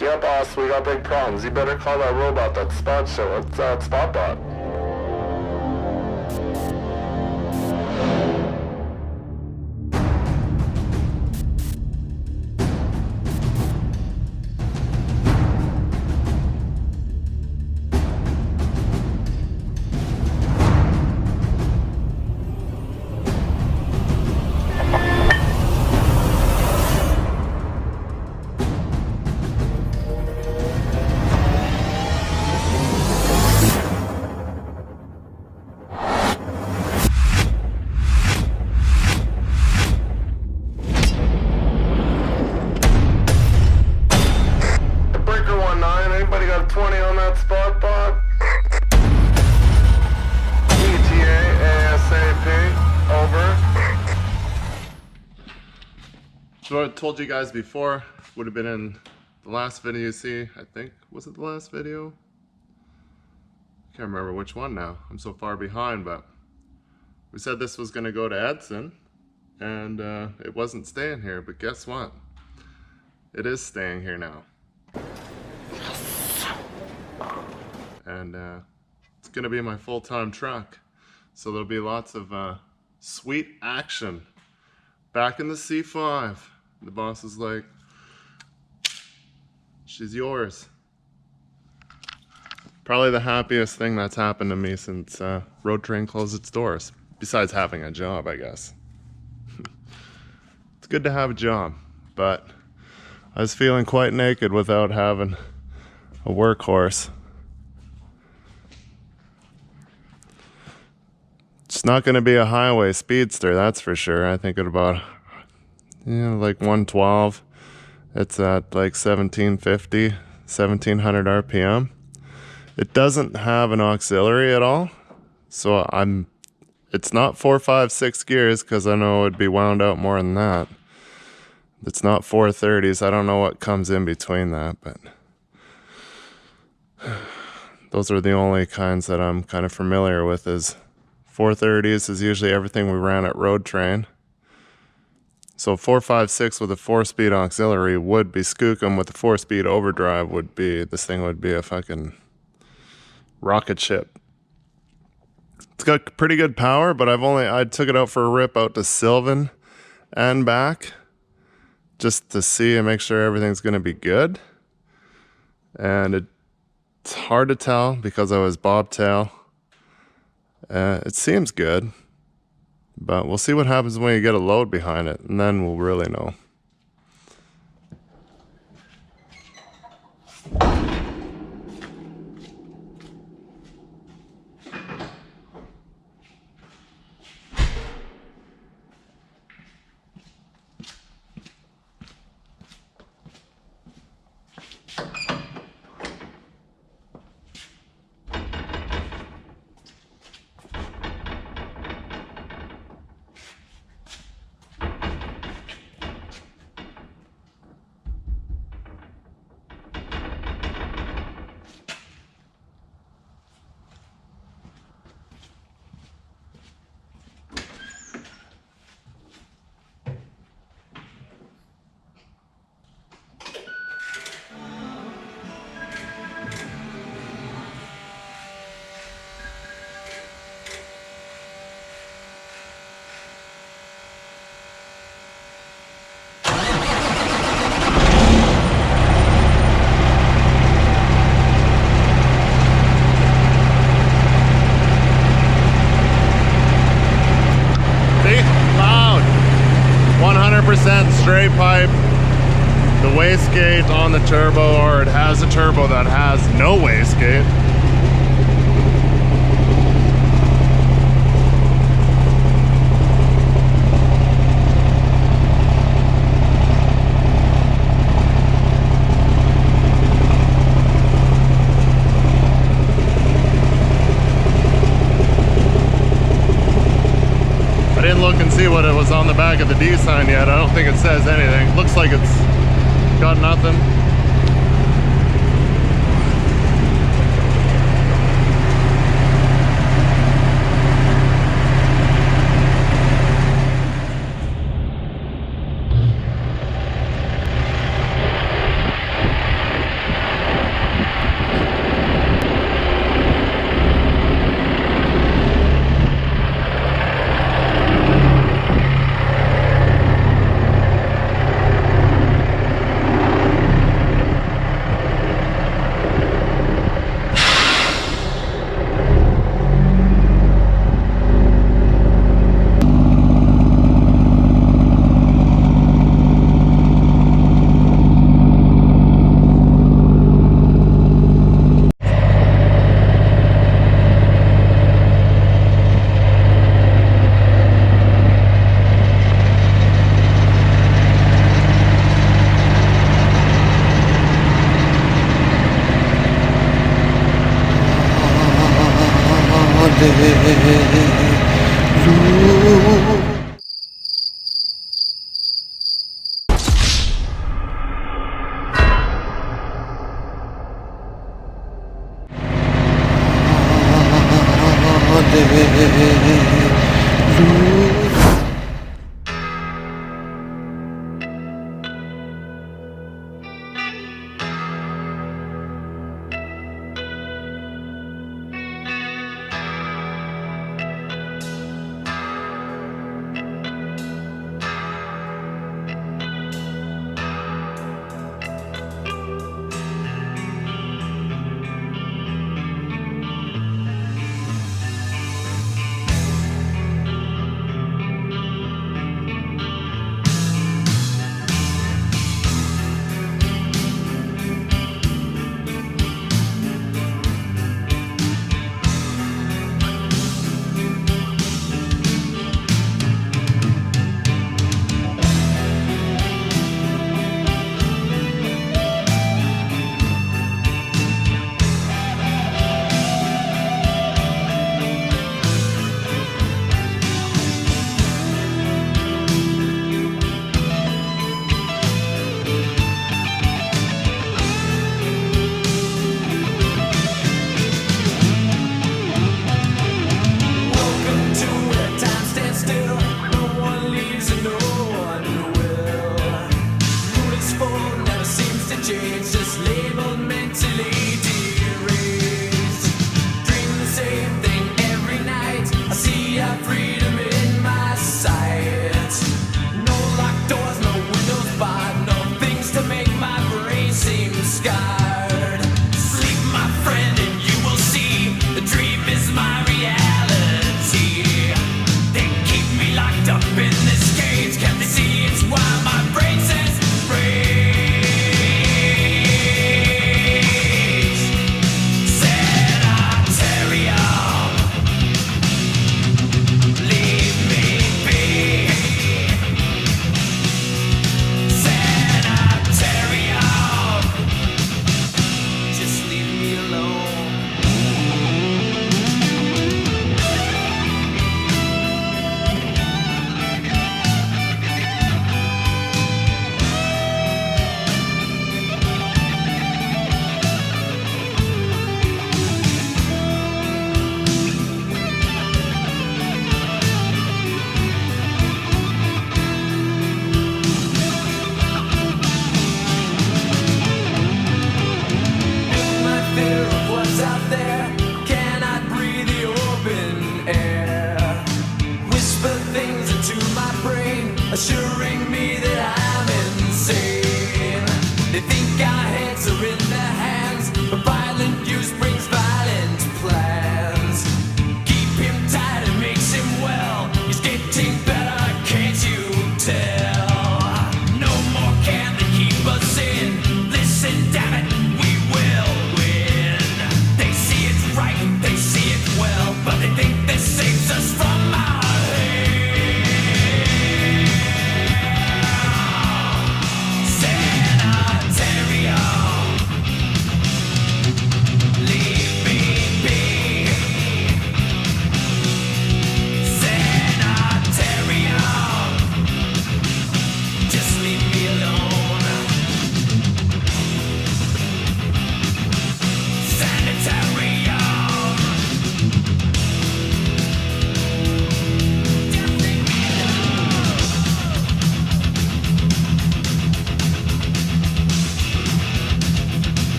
Yeah, boss, we got big problems. You better call that robot, that spot show. It's that spot bot. Anybody got 20 on that spot bot? ETA ASAP. Over. So I told you guys before, would have been in the last video you see, I think. Was it the last video? Can't remember which one now. I'm so far behind, but we said this was going to go to Edson, and it wasn't staying here, but guess what? It is staying here now. And it's gonna be my full-time truck, so there'll be lots of sweet action. Back in the C5, the boss is like, she's yours. Probably the happiest thing that's happened to me since Road Train closed its doors, besides having a job, I guess. It's good to have a job, but I was feeling quite naked without having a workhorse. It's not going to be a highway speedster, that's for sure. I think at about, like 112. It's at like 1750, 1700 RPM. It doesn't have an auxiliary at all. So it's not 4, 5, 6 gears, because I know it would be wound out more than that. It's not 430s. I don't know what comes in between that, but those are the only kinds that I'm kind of familiar with. Is 430s is usually everything we ran at Road Train. So 4, 5, 6 with a 4-speed auxiliary would be skookum. With a 4-speed overdrive would be, this thing would be a fucking rocket ship. It's got pretty good power, but I took it out for a rip out to Sylvan and back, just to see and make sure everything's going to be good. And it's hard to tell because I was bobtail. It seems good, but we'll see what happens when you get a load behind it, and then we'll really know. Straight pipe, the wastegate on the turbo, or it has a turbo that has no wastegate. I didn't look and see what it was on the back of the D sign yet. I don't think it says anything. Looks like it's got nothing.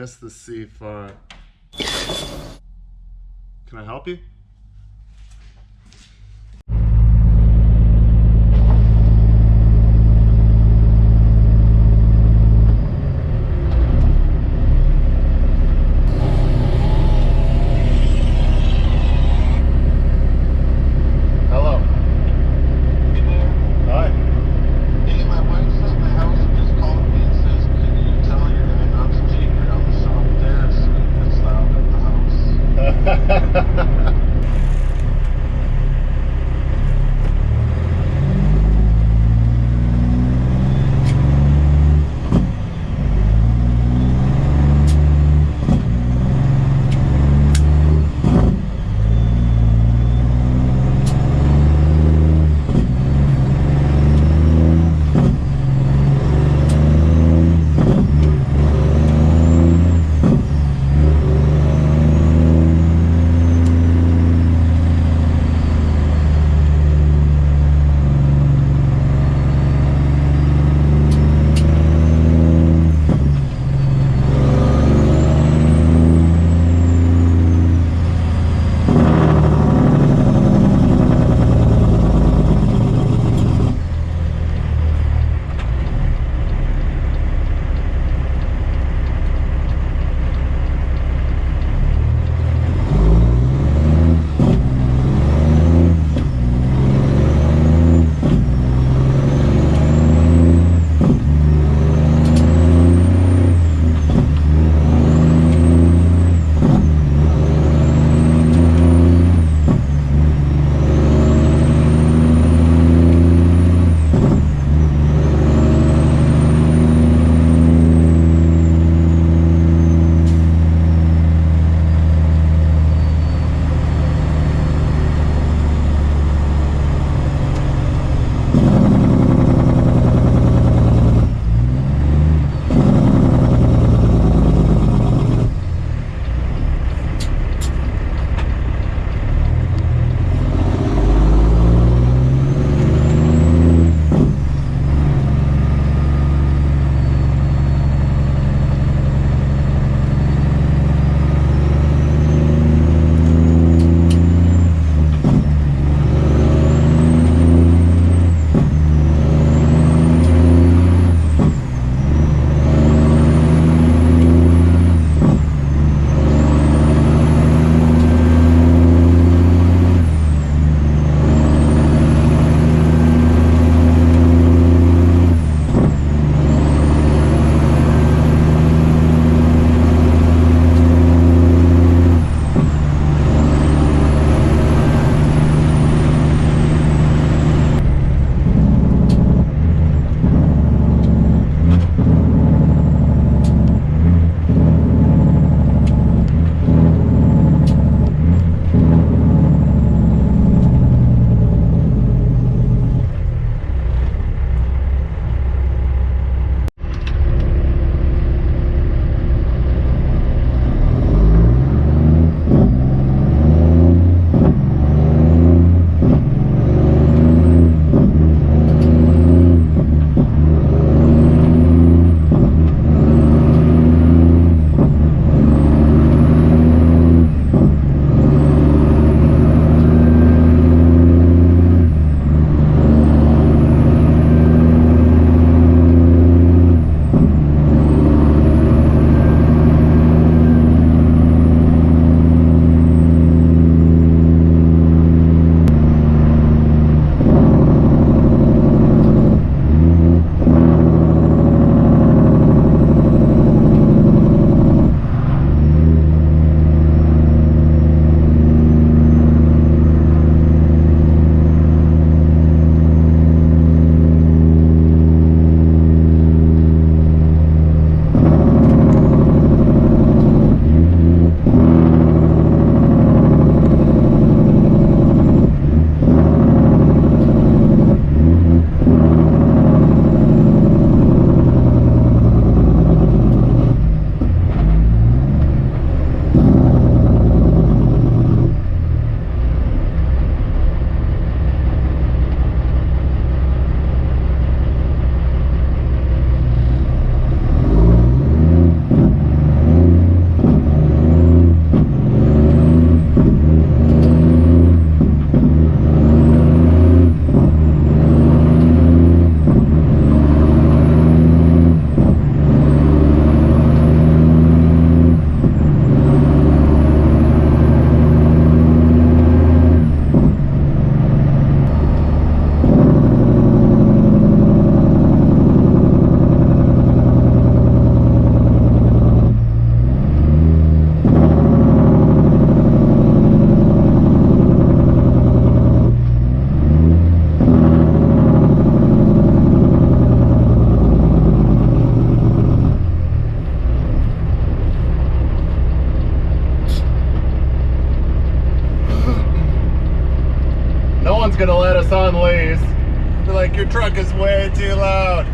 missed the C5. Can I help you? Hello. Hey there. Hi. Hey, my wife's at my house and just called me and says, can you tell your guy not to take her down the shop there? It's loud in the house. one's gonna let us unleash. They're like, your truck is way too loud.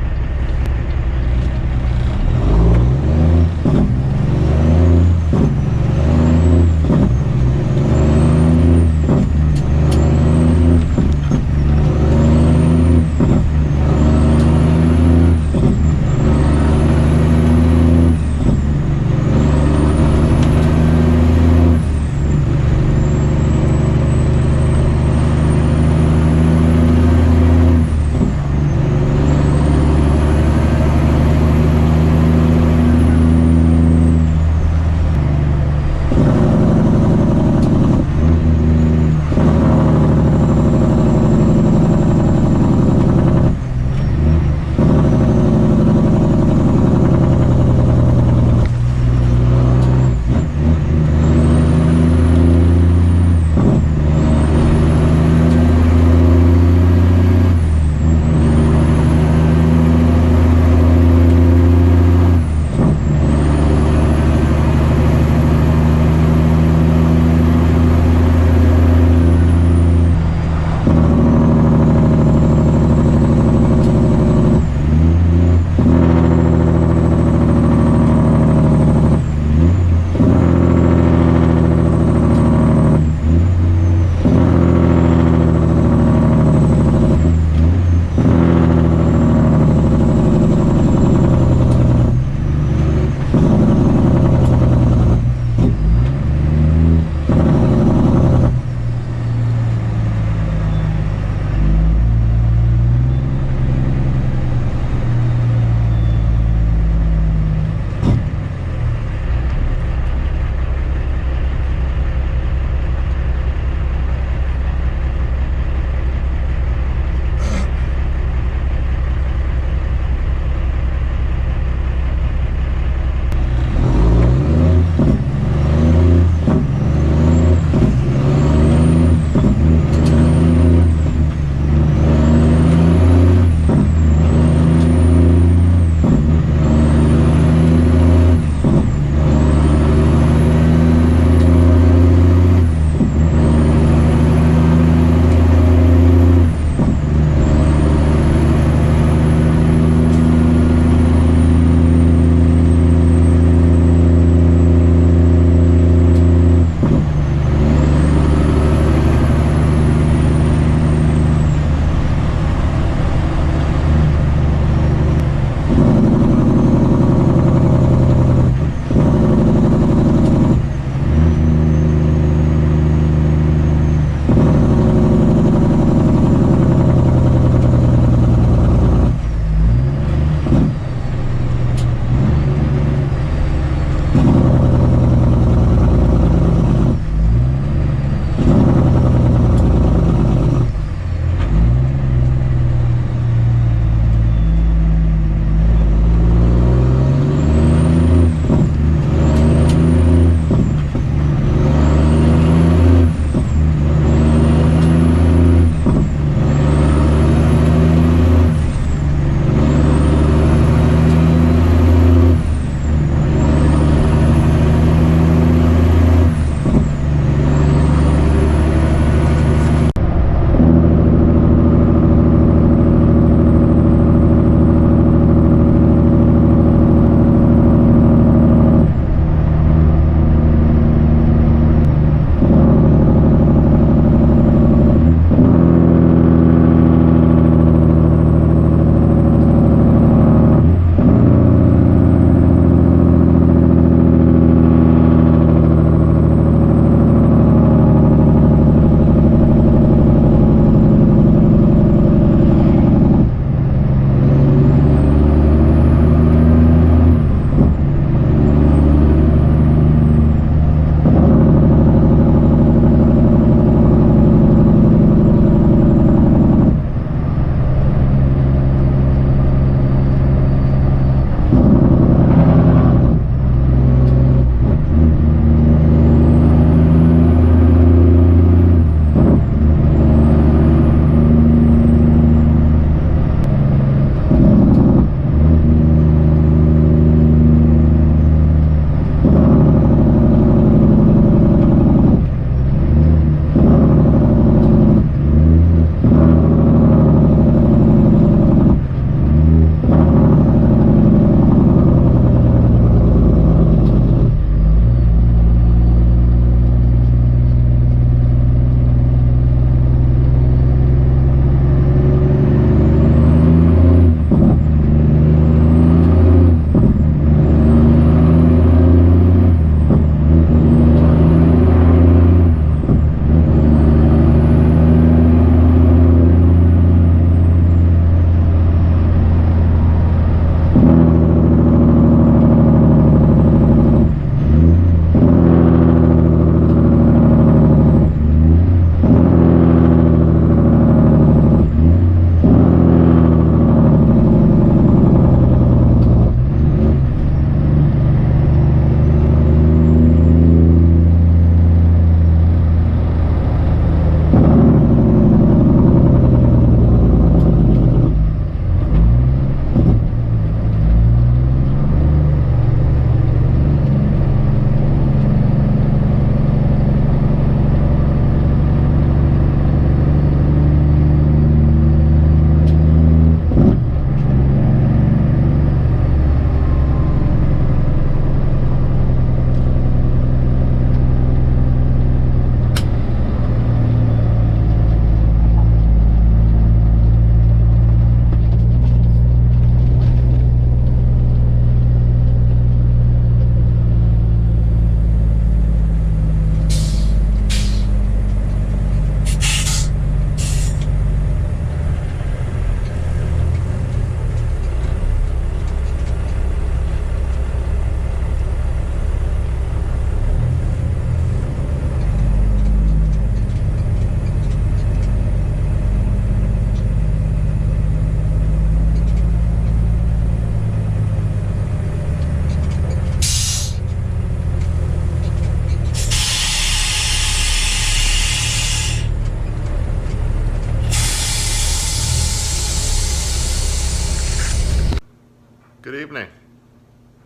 evening.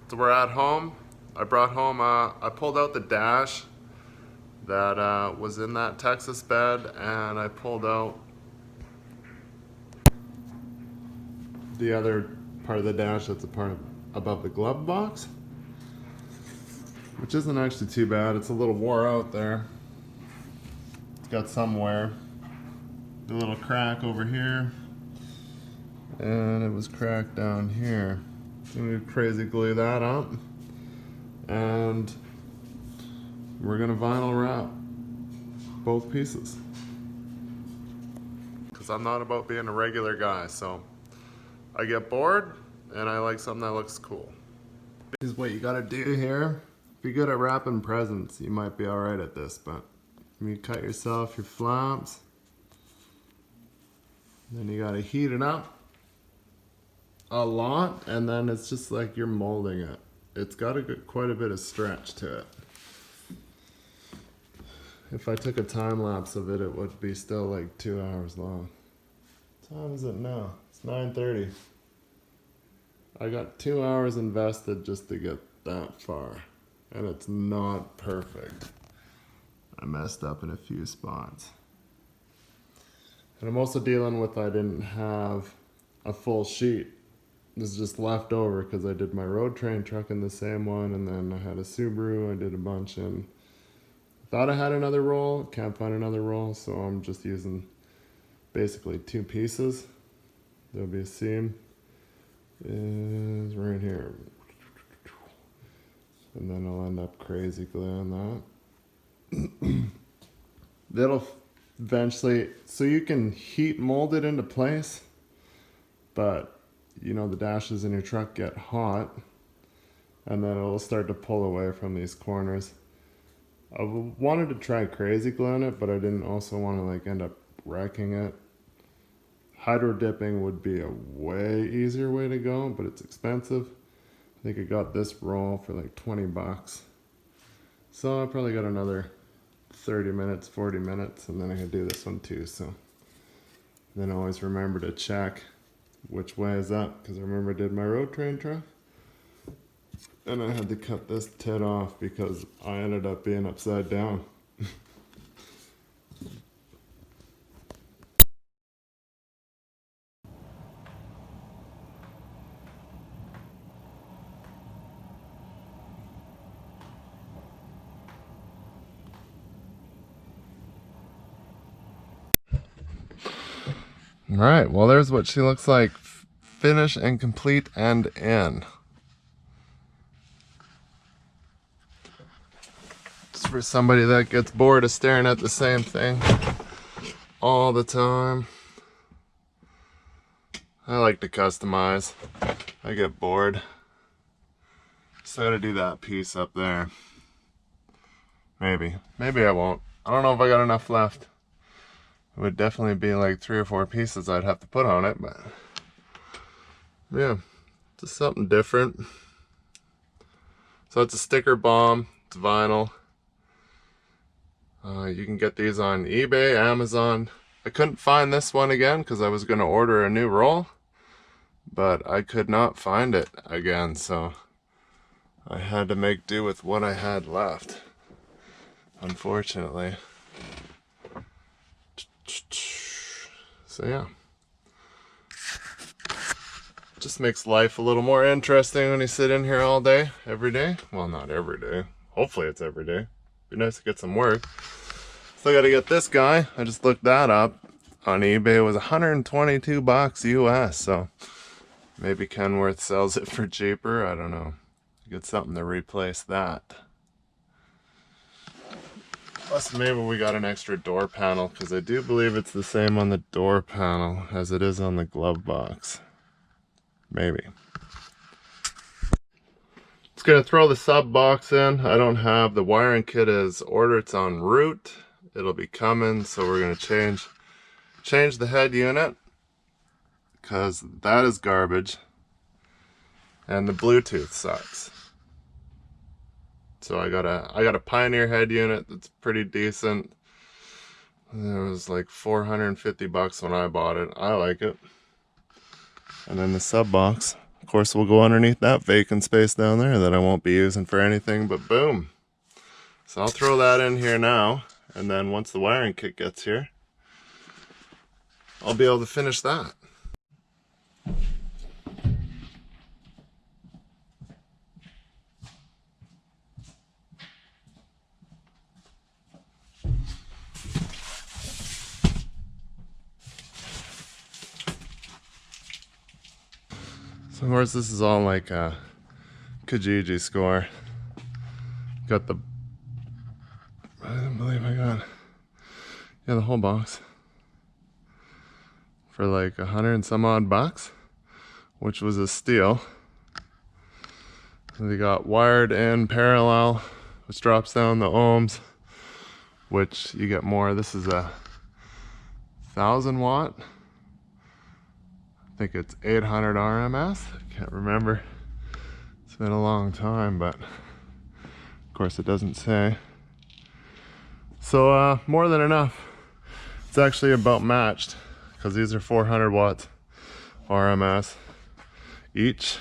So we're at home. I brought home, I pulled out the dash that was in that Texas bed, and I pulled out the other part of the dash that's a part of, above the glove box, which isn't actually too bad. It's a little wore out there. It's got some wear. A little crack over here, and it was cracked down here. I'm gonna crazy glue that up, and we're gonna vinyl wrap both pieces, because I'm not about being a regular guy, so I get bored and I like something that looks cool. This is what you gotta do here. If you're good at wrapping presents, you might be alright at this, but you cut yourself your flaps, then you gotta heat it up a lot, and then it's just like you're molding it. It's got quite a bit of stretch to it. If I took a time lapse of it, it would be still like 2 hours long. What time is it now? It's 9:30. I got 2 hours invested just to get that far, and it's not perfect. I messed up in a few spots. And I'm also dealing with, I didn't have a full sheet. This is just left over because I did my road train truck in the same one, and then I had a Subaru I did a bunch in. Thought I had another roll, can't find another roll, so I'm just using basically 2 pieces. There'll be a seam, is right here. And then I'll end up crazy gluing that. That'll eventually, so you can heat mold it into place, but you know the dashes in your truck get hot, and then it'll start to pull away from these corners. I wanted to try crazy gluing it, but I didn't also want to like end up wrecking it. Hydro dipping would be a way easier way to go, but it's expensive. I think I got this roll for like 20 bucks. So I probably got another 30 minutes, 40 minutes, and then I can do this one too. So then always remember to check which way is up, because I remember I did my road train truck, and I had to cut this tit off because I ended up being upside down. All right, well, there's what she looks like, finished and complete and in. Just for somebody that gets bored of staring at the same thing all the time. I like to customize. I get bored. So I gotta do that piece up there. Maybe I won't. I don't know if I got enough left. It would definitely be like 3 or 4 pieces I'd have to put on it, but yeah, just something different. So it's a sticker bomb, it's vinyl. You can get these on eBay, Amazon. I couldn't find this one again because I was going to order a new roll, but I could not find it again, so I had to make do with what I had left, unfortunately. So yeah, just makes life a little more interesting when you sit in here all day, every day. Well, not every day. Hopefully it's every day. Be nice to get some work. So I gotta get this guy. I just looked that up on eBay. It was 122 bucks US. So maybe Kenworth sells it for cheaper. I don't know. Get something to replace that. Plus maybe we got an extra door panel, because I do believe it's the same on the door panel as it is on the glove box. Maybe. Just gonna throw the sub box in. I don't have the wiring kit as ordered. It's en route. It'll be coming, so we're gonna change the head unit, because that is garbage, and the Bluetooth sucks. So I got a Pioneer head unit that's pretty decent. It was like 450 bucks when I bought it. I like it. And then the sub box Of course, we'll go underneath that vacant space down there that I won't be using for anything but boom. So I'll throw that in here now, and then once the wiring kit gets here, I'll be able to finish that. So of course this is all like a Kijiji score. Got the, I didn't believe I got, yeah, the whole box for like $100 and some odd bucks, which was a steal. They got wired in parallel, which drops down the ohms, which you get more. This is a 1000 watt. I think it's 800 RMS. I can't remember. It's been a long time, but of course it doesn't say. So more than enough. It's actually about matched because these are 400 watts RMS each,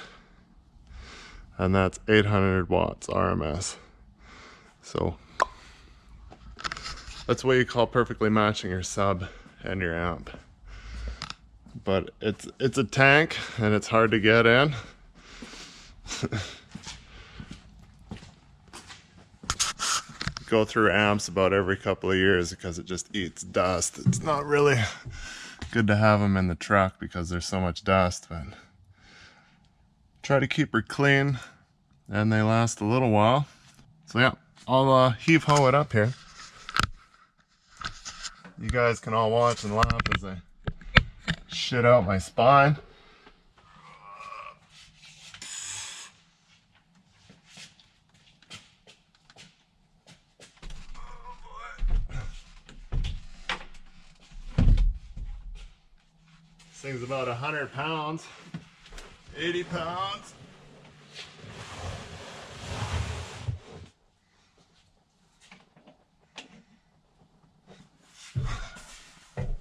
and that's 800 watts RMS. So that's what you call perfectly matching your sub and your amp. But it's a tank and it's hard to get in. Go through amps about every couple of years because it just eats dust. It's not really good to have them in the truck because there's so much dust, but try to keep her clean and they last a little while. So yeah, I'll heave hoe it up here. You guys can all watch and laugh as I shit out my spine. This thing's about 100 pounds, 80 pounds.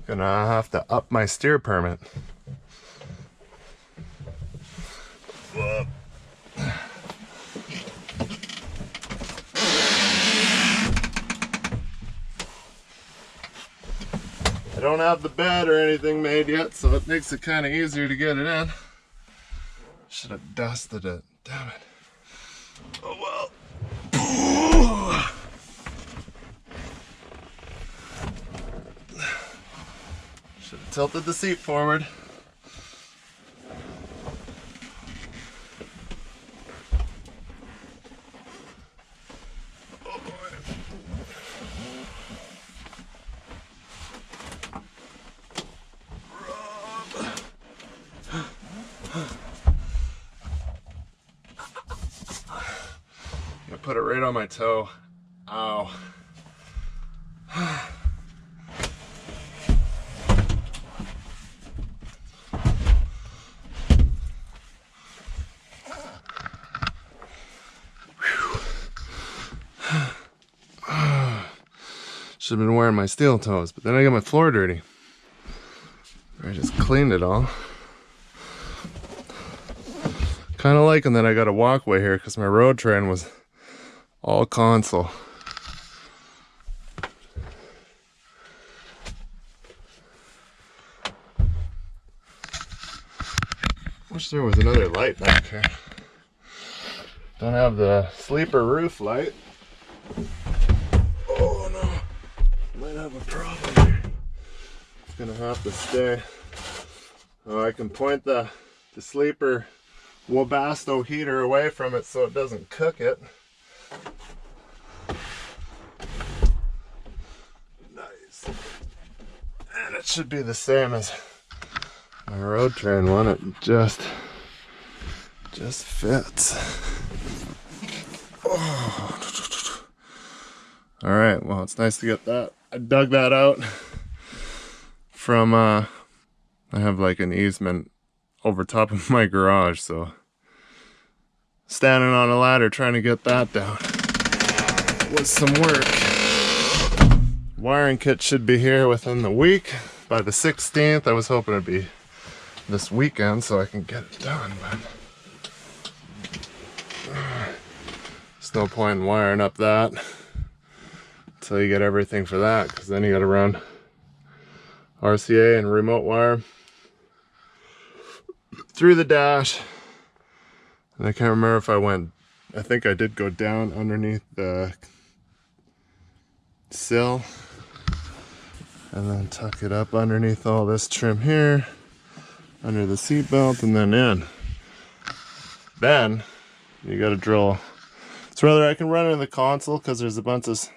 Gonna have to up my steer permit. I don't have the bed or anything made yet, so it makes it kind of easier to get it in. Should have dusted it. Damn it. Oh well. Should have tilted the seat forward. Oh boy. I put it right on my toe. Ow. Should have been wearing my steel toes, but then I got my floor dirty. I just cleaned it all. Kind of liking that I got a walkway here because my road train was all console. Wish there was another light back here. Don't have the sleeper roof light. Oh no. Might have a problem here. It's gonna have to stay. Oh, I can point the sleeper Webasto heater away from it so it doesn't cook it. Nice. And it should be the same as my road train one. It just fits. Oh. All right, well, it's nice to get that. I dug that out from, I have like an easement over top of my garage, so standing on a ladder trying to get that down was some work. Wiring kit should be here within the week. By the 16th, I was hoping it'd be this weekend so I can get it done, but There's no point in wiring up that until you get everything for that, because then you got to run RCA and remote wire through the dash. And I can't remember if I think I did go down underneath the sill and then tuck it up underneath all this trim here, under the seat belt, and then in. Then you got to drill. So rather I can run it in the console, because there's a bunch of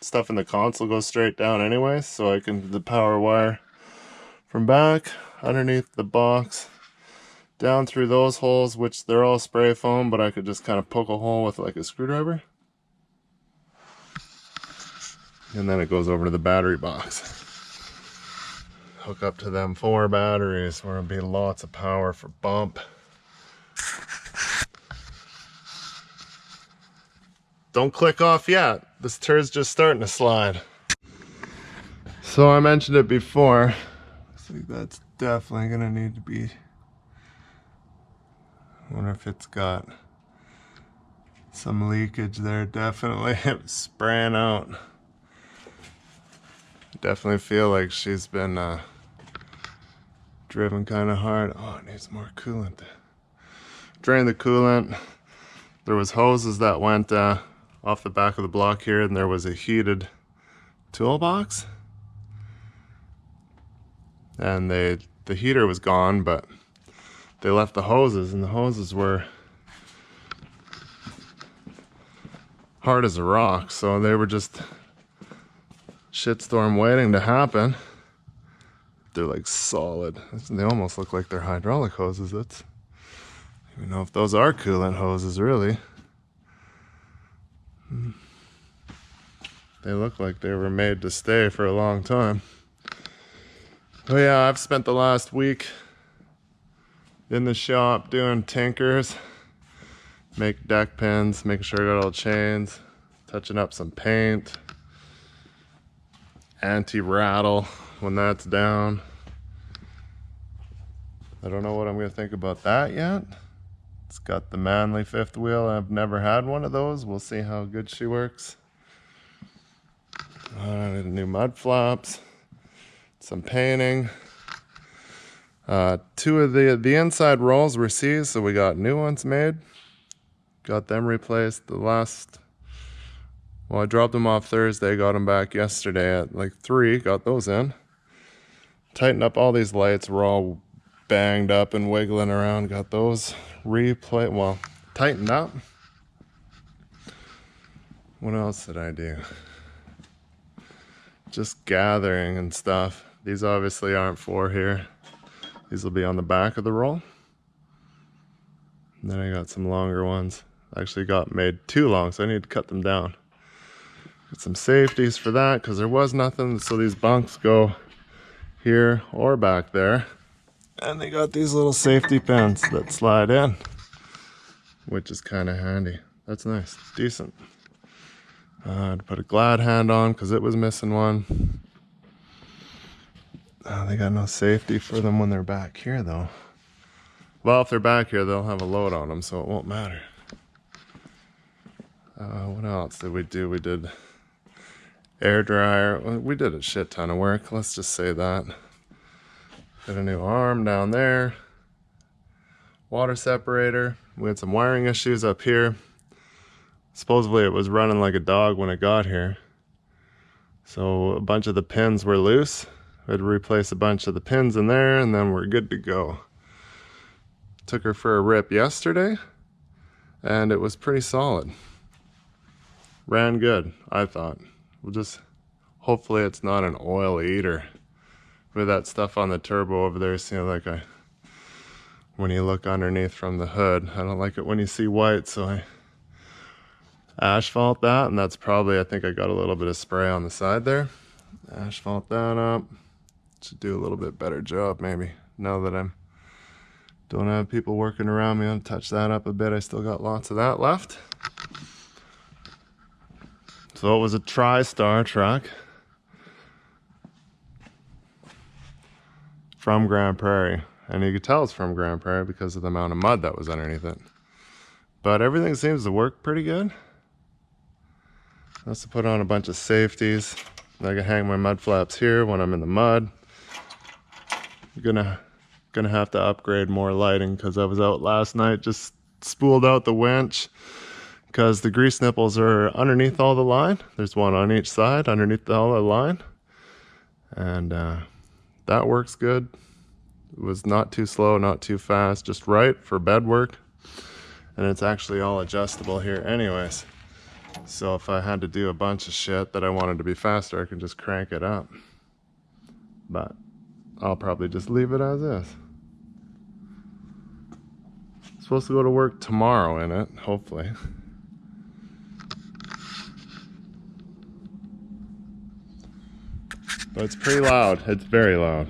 stuff in the console goes straight down anyway, so I can the power wire from back underneath the box down through those holes, which they're all spray foam, but I could just kind of poke a hole with like a screwdriver, and then it goes over to the battery box. Hook up to them 4 batteries where it'll be lots of power for bump. Don't click off yet. This turd's just starting to slide. So I mentioned it before. I think that's definitely gonna need to be. I wonder if it's got some leakage there. Definitely spraying out. Definitely feel like she's been driven kind of hard. Oh, it needs more coolant. Drain the coolant. There was hoses that went off the back of the block here, and there was a heated toolbox. And the heater was gone, but they left the hoses, and the hoses were hard as a rock, so they were just shitstorm waiting to happen. They're like solid. They almost look like they're hydraulic hoses. I don't even know if those are coolant hoses, really. They look like they were made to stay for a long time. But yeah, I've spent the last week in the shop doing tinkers, make deck pins, making sure I got all the chains, touching up some paint, anti-rattle when that's down. I don't know what I'm going to think about that yet. It's got the Manly 5th wheel. I've never had one of those. We'll see how good she works. New mud flaps, some painting. 2 of the inside rolls were seized, so we got new ones made. Got them replaced. Well, I dropped them off Thursday, got them back yesterday at like 3, got those in. Tightened up all these lights, were all banged up and wiggling around, got those tightened up. What else did I do? Just gathering and stuff. These obviously aren't for here. These will be on the back of the roll. And then I got some longer ones. Actually got made too long, so I need to cut them down. Got some safeties for that, because there was nothing, so these bunks go here or back there. And they got these little safety pins that slide in, which is kind of handy. That's nice, decent. I had to put a glad hand on because it was missing one. They got no safety for them when they're back here though. Well, if they're back here, they'll have a load on them, so it won't matter. What else did we do? We did air dryer. We did a shit ton of work, let's just say that. Got a new arm down there. Water separator. We had some wiring issues up here. Supposedly it was running like a dog when it got here. So a bunch of the pins were loose. We had to replace a bunch of the pins in there, and then we're good to go. Took her for a rip yesterday, and it was pretty solid. Ran good, I thought. We'll just, hopefully it's not an oil eater. With that stuff on the turbo over there, see, like when you look underneath from the hood, I don't like it when you see white, so I asphalt that, and that's probably, I think I got a little bit of spray on the side there. Asphalt that up. Should do a little bit better job maybe, now that I don't have people working around me. I'll touch that up a bit. I still got lots of that left. So it was a TriStar truck from Grand Prairie, and you could tell it's from Grand Prairie because of the amount of mud that was underneath it. But everything seems to work pretty good. I also put on a bunch of safeties. I can hang my mud flaps here when I'm in the mud. I'm gonna have to upgrade more lighting because I was out last night, just spooled out the winch because the grease nipples are underneath all the line. There's one on each side underneath all the line, and that works good. It was not too slow, not too fast, just right for bed work. And it's actually all adjustable here anyways. So if I had to do a bunch of shit that I wanted to be faster, I can just crank it up. But I'll probably just leave it as is. I'm supposed to go to work tomorrow in it, hopefully. But it's pretty loud. It's very loud.